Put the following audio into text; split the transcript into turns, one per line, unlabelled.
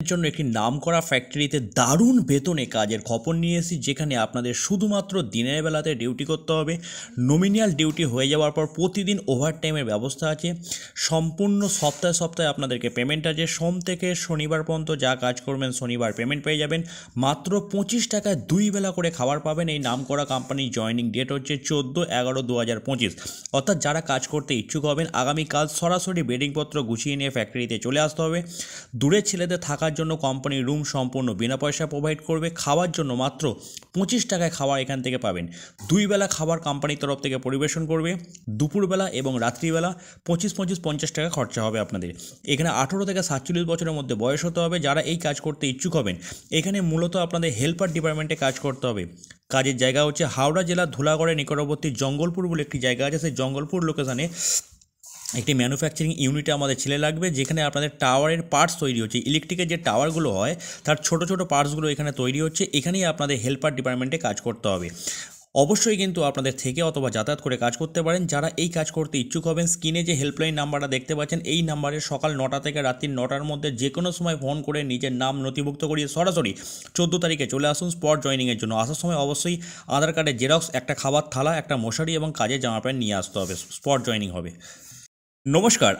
জন্য একটি নামকরা ফ্যাক্টরিতে দারুণ বেতনে কাজের খবর নিয়ে এসেছি, যেখানে আপনাদের শুধুমাত্র দিনের বেলাতে ডিউটি করতে হবে। নমিনাল ডিউটি হয়ে যাওয়ার পর প্রতিদিন ওভারটাইমের ব্যবস্থা আছে। সম্পূর্ণ সপ্তাহে সপ্তাহে আপনাদেরকে পেমেন্ট আছে। সোম থেকে শনিবার পর্যন্ত যা কাজ করবেন শনিবার পেমেন্ট পেয়ে যাবেন। মাত্র 25 টাকায় 2 বেলা করে খাবার পাবেন। এই নামকরা কোম্পানির জয়েনিং ডেট হচ্ছে 14/11/2025। অর্থাৎ যারা কাজ করতে ইচ্ছুক হবেন আগামীকাল সরাসরি বেডিংপত্র গুছিয়ে নিয়ে ফ্যাক্টরিতে চলে আসতে হবে। দূরের ছেলেদের থাকার জন্য কোম্পানির রুম সম্পূর্ণ বিনা পয়সা প্রোভাইড করবে। খাওয়ার জন্য মাত্র 25 টাকায় খাবার এখান থেকে পাবেন। 2 বেলা খাবার কোম্পানির তরফ থেকে পরিবেশন করবে। দুপুরবেলা এবং রাত্রিবেলা 25-50 টাকা খরচা হবে আপনাদের। এখানে 18 থেকে 47 বছরের মধ্যে বয়স হতে হবে যারা এই কাজ করতে ইচ্ছুক হবেন। এখানে মূলত আপনাদের হেল্পার ডিপার্টমেন্টে কাজ করতে হবে। কাজের জায়গা হচ্ছে হাওড়া জেলার ধুলাগড়ের নিকটবর্তী জঙ্গলপুর বলে একটি জায়গা আছে। সেই জঙ্গলপুর লোকেশানে একটি ম্যানুফ্যাকচারিং ইউনিটে আমাদের ছেলে লাগবে, যেখানে আপনাদের টাওয়ারের পার্টস তৈরি হচ্ছে। ইলেকট্রিকের যে টাওয়ারগুলো হয় তার ছোট ছোট পার্টসগুলো এখানে তৈরি হচ্ছে। এখানেই আপনাদের হেল্পার ডিপার্টমেন্টে কাজ করতে হবে। অবশ্যই কিন্তু আপনাদের থেকে অথবা যাতায়াত করে কাজ করতে পারেন। যারা এই কাজ করতে ইচ্ছুক হবেন স্ক্রিনে যে হেল্পলাইন নাম্বারটা দেখতে পাচ্ছেন এই নাম্বারে সকাল 9টা থেকে রাত্রি 9টার মধ্যে যে কোনো সময় ফোন করে নিজের নাম নথিভুক্ত করিয়ে সরাসরি 14 তারিখে চলে আসুন স্পট জয়েনিংয়ের জন্য। আসার সময় অবশ্যই আধার কার্ডের জেরক্স, একটা খাবার থালা, একটা মশারি এবং কাজের জামা প্যান্ট নিয়ে আসতে হবে। স্পট জয়েনিং হবে। নমস্কার,